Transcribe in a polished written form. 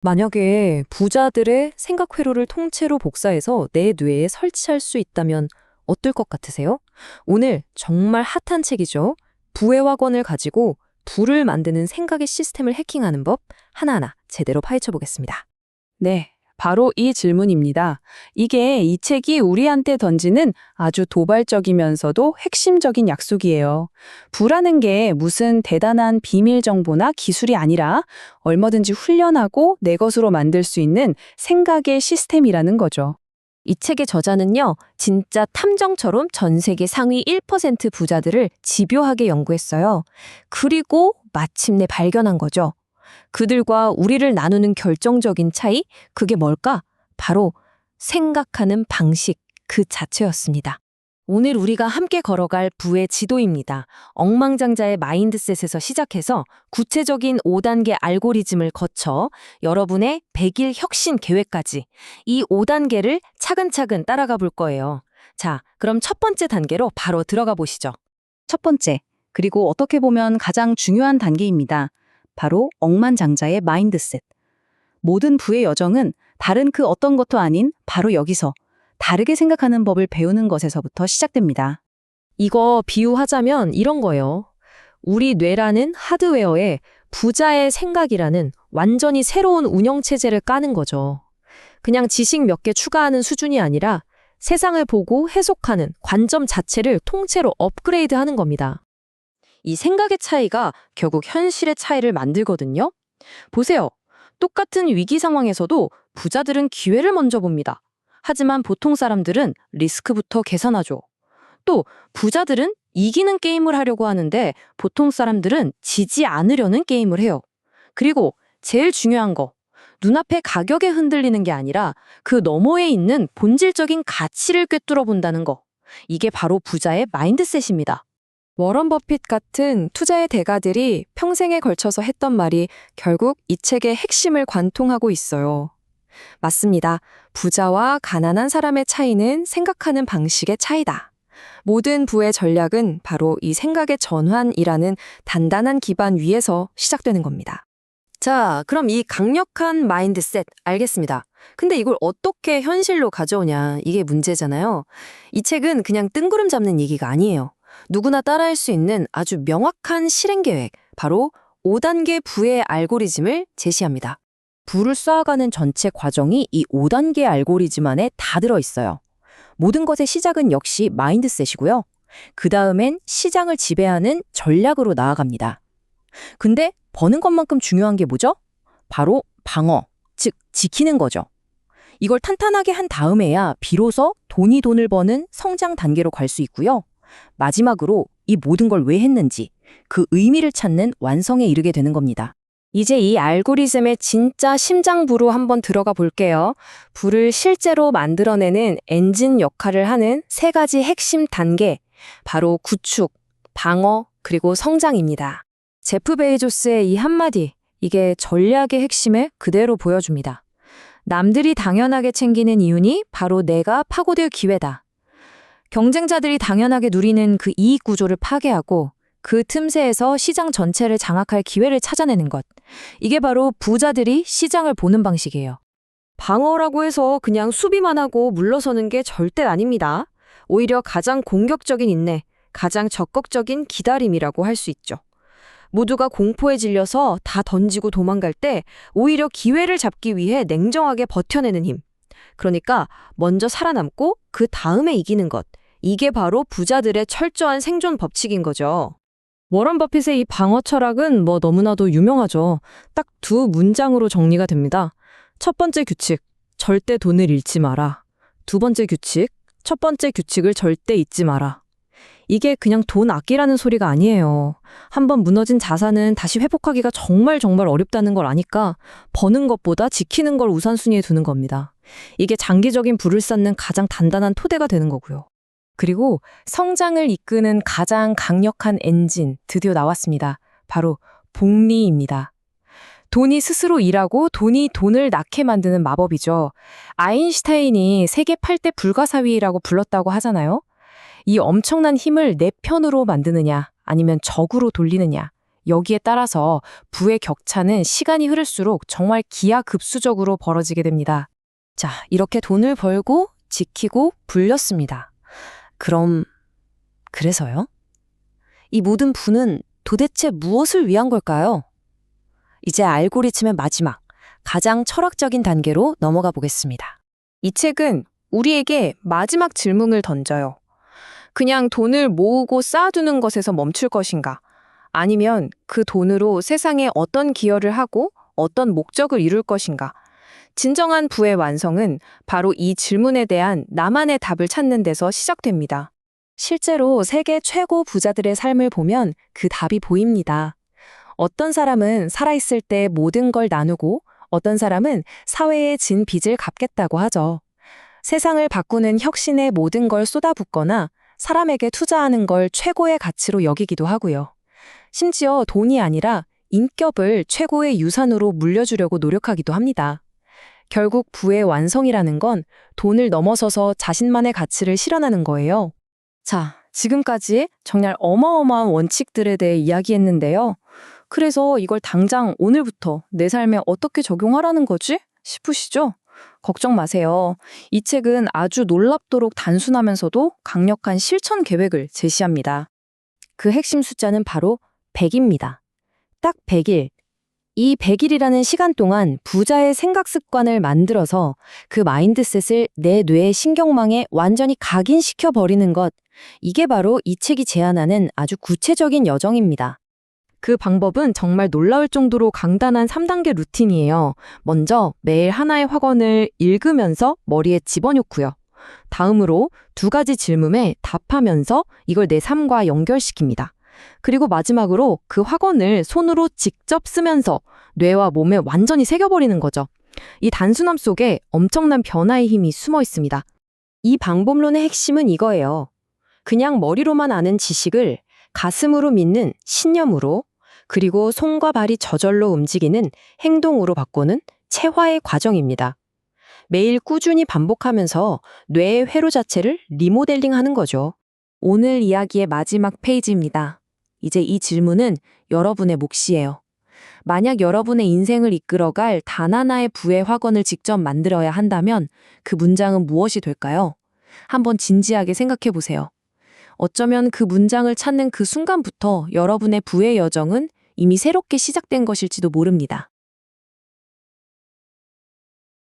만약에 부자들의 생각 회로를 통째로 복사해서 내 뇌에 설치할 수 있다면 어떨 것 같으세요? 오늘 정말 핫한 책이죠. 부의 학원을 가지고 부를 만드는 생각의 시스템을 해킹하는 법 하나하나 제대로 파헤쳐 보겠습니다. 네, 바로 이 질문입니다. 이게 이 책이 우리한테 던지는 아주 도발적이면서도 핵심적인 약속이에요. 부라는 게 무슨 대단한 비밀 정보나 기술이 아니라 얼마든지 훈련하고 내 것으로 만들 수 있는 생각의 시스템이라는 거죠. 이 책의 저자는요, 진짜 탐정처럼 전 세계 상위 1% 부자들을 집요하게 연구했어요. 그리고 마침내 발견한 거죠. 그들과 우리를 나누는 결정적인 차이, 그게 뭘까? 바로 생각하는 방식 그 자체였습니다. 오늘 우리가 함께 걸어갈 부의 지도입니다. 억만장자의 마인드셋에서 시작해서 구체적인 5단계 알고리즘을 거쳐 여러분의 100일 혁신 계획까지 이 5단계를 차근차근 따라가 볼 거예요. 자, 그럼 첫 번째 단계로 바로 들어가 보시죠. 첫 번째, 그리고 어떻게 보면 가장 중요한 단계입니다. 바로 억만장자의 마인드셋. 모든 부의 여정은 다른 그 어떤 것도 아닌 바로 여기서 다르게 생각하는 법을 배우는 것에서부터 시작됩니다. 이거 비유하자면 이런 거예요. 우리 뇌라는 하드웨어에 부자의 생각이라는 완전히 새로운 운영체제를 까는 거죠. 그냥 지식 몇 개 추가하는 수준이 아니라 세상을 보고 해석하는 관점 자체를 통째로 업그레이드하는 겁니다. 이 생각의 차이가 결국 현실의 차이를 만들거든요. 보세요. 똑같은 위기 상황에서도 부자들은 기회를 먼저 봅니다. 하지만 보통 사람들은 리스크부터 계산하죠. 또 부자들은 이기는 게임을 하려고 하는데 보통 사람들은 지지 않으려는 게임을 해요. 그리고 제일 중요한 거, 눈앞의 가격에 흔들리는 게 아니라 그 너머에 있는 본질적인 가치를 꿰뚫어 본다는 거. 이게 바로 부자의 마인드셋입니다. 워런 버핏 같은 투자의 대가들이 평생에 걸쳐서 했던 말이 결국 이 책의 핵심을 관통하고 있어요. 맞습니다. 부자와 가난한 사람의 차이는 생각하는 방식의 차이다. 모든 부의 전략은 바로 이 생각의 전환이라는 단단한 기반 위에서 시작되는 겁니다. 자, 그럼 이 강력한 마인드셋 알겠습니다. 근데 이걸 어떻게 현실로 가져오냐 이게 문제잖아요. 이 책은 그냥 뜬구름 잡는 얘기가 아니에요. 누구나 따라할 수 있는 아주 명확한 실행 계획, 바로 5단계 부의 알고리즘을 제시합니다. 부를 쌓아가는 전체 과정이 이 5단계 알고리즘 안에 다 들어있어요. 모든 것의 시작은 역시 마인드셋이고요. 그 다음엔 시장을 지배하는 전략으로 나아갑니다. 근데 버는 것만큼 중요한 게 뭐죠? 바로 방어, 즉 지키는 거죠. 이걸 탄탄하게 한 다음에야 비로소 돈을 버는 성장 단계로 갈 수 있고요. 마지막으로 이 모든 걸 왜 했는지 그 의미를 찾는 완성에 이르게 되는 겁니다. 이제 이 알고리즘의 진짜 심장부로 한번 들어가 볼게요. 부를 실제로 만들어내는 엔진 역할을 하는 세 가지 핵심 단계, 바로 구축, 방어, 그리고 성장입니다. 제프 베이조스의 이 한마디, 이게 전략의 핵심을 그대로 보여줍니다. 남들이 당연하게 챙기는 이윤이 바로 내가 파고들 기회다. 경쟁자들이 당연하게 누리는 그 이익 구조를 파괴하고 그 틈새에서 시장 전체를 장악할 기회를 찾아내는 것. 이게 바로 부자들이 시장을 보는 방식이에요. 방어라고 해서 그냥 수비만 하고 물러서는 게 절대 아닙니다. 오히려 가장 공격적인 인내, 가장 적극적인 기다림이라고 할 수 있죠. 모두가 공포에 질려서 다 던지고 도망갈 때 오히려 기회를 잡기 위해 냉정하게 버텨내는 힘. 그러니까 먼저 살아남고 그 다음에 이기는 것. 이게 바로 부자들의 철저한 생존 법칙인 거죠. 워런 버핏의 이 방어 철학은 뭐 너무나도 유명하죠. 딱 두 문장으로 정리가 됩니다. 첫 번째 규칙, 절대 돈을 잃지 마라. 두 번째 규칙, 첫 번째 규칙을 절대 잊지 마라. 이게 그냥 돈 아끼라는 소리가 아니에요. 한번 무너진 자산은 다시 회복하기가 정말 어렵다는 걸 아니까 버는 것보다 지키는 걸 우선순위에 두는 겁니다. 이게 장기적인 부를 쌓는 가장 단단한 토대가 되는 거고요. 그리고 성장을 이끄는 가장 강력한 엔진 드디어 나왔습니다. 바로 복리입니다. 돈이 스스로 일하고 돈이 돈을 낳게 만드는 마법이죠. 아인슈타인이 세계 8대 불가사의라고 불렀다고 하잖아요. 이 엄청난 힘을 내 편으로 만드느냐 아니면 적으로 돌리느냐 여기에 따라서 부의 격차는 시간이 흐를수록 정말 기하급수적으로 벌어지게 됩니다. 자, 이렇게 돈을 벌고 지키고 불렸습니다. 그럼 그래서요? 이 모든 부는 도대체 무엇을 위한 걸까요? 이제 알고리즘의 마지막, 가장 철학적인 단계로 넘어가 보겠습니다. 이 책은 우리에게 마지막 질문을 던져요. 그냥 돈을 모으고 쌓아두는 것에서 멈출 것인가? 아니면 그 돈으로 세상에 어떤 기여를 하고 어떤 목적을 이룰 것인가? 진정한 부의 완성은 바로 이 질문에 대한 나만의 답을 찾는 데서 시작됩니다. 실제로 세계 최고 부자들의 삶을 보면 그 답이 보입니다. 어떤 사람은 살아있을 때 모든 걸 나누고 어떤 사람은 사회에 진 빚을 갚겠다고 하죠. 세상을 바꾸는 혁신에 모든 걸 쏟아붓거나 사람에게 투자하는 걸 최고의 가치로 여기기도 하고요. 심지어 돈이 아니라 인격을 최고의 유산으로 물려주려고 노력하기도 합니다. 결국 부의 완성이라는 건 돈을 넘어서서 자신만의 가치를 실현하는 거예요. 자, 지금까지 정말 어마어마한 원칙들에 대해 이야기했는데요. 그래서 이걸 당장 오늘부터 내 삶에 어떻게 적용하라는 거지? 싶으시죠? 걱정 마세요. 이 책은 아주 놀랍도록 단순하면서도 강력한 실천 계획을 제시합니다. 그 핵심 숫자는 바로 100입니다. 딱 100일. 이 100일이라는 시간 동안 부자의 생각 습관을 만들어서 그 마인드셋을 내 뇌의 신경망에 완전히 각인시켜 버리는 것. 이게 바로 이 책이 제안하는 아주 구체적인 여정입니다. 그 방법은 정말 놀라울 정도로 간단한 3단계 루틴이에요. 먼저 매일 하나의 확언을 읽으면서 머리에 집어넣고요. 다음으로 2가지 질문에 답하면서 이걸 내 삶과 연결시킵니다. 그리고 마지막으로 그 확언을 손으로 직접 쓰면서 뇌와 몸에 완전히 새겨버리는 거죠. 이 단순함 속에 엄청난 변화의 힘이 숨어 있습니다. 이 방법론의 핵심은 이거예요. 그냥 머리로만 아는 지식을 가슴으로 믿는 신념으로, 그리고 손과 발이 저절로 움직이는 행동으로 바꾸는 체화의 과정입니다. 매일 꾸준히 반복하면서 뇌의 회로 자체를 리모델링하는 거죠. 오늘 이야기의 마지막 페이지입니다. 이제 이 질문은 여러분의 몫이에요. 만약 여러분의 인생을 이끌어갈 단 하나의 부의 확언을 직접 만들어야 한다면 그 문장은 무엇이 될까요? 한번 진지하게 생각해 보세요. 어쩌면 그 문장을 찾는 그 순간부터 여러분의 부의 여정은 이미 새롭게 시작된 것일지도 모릅니다.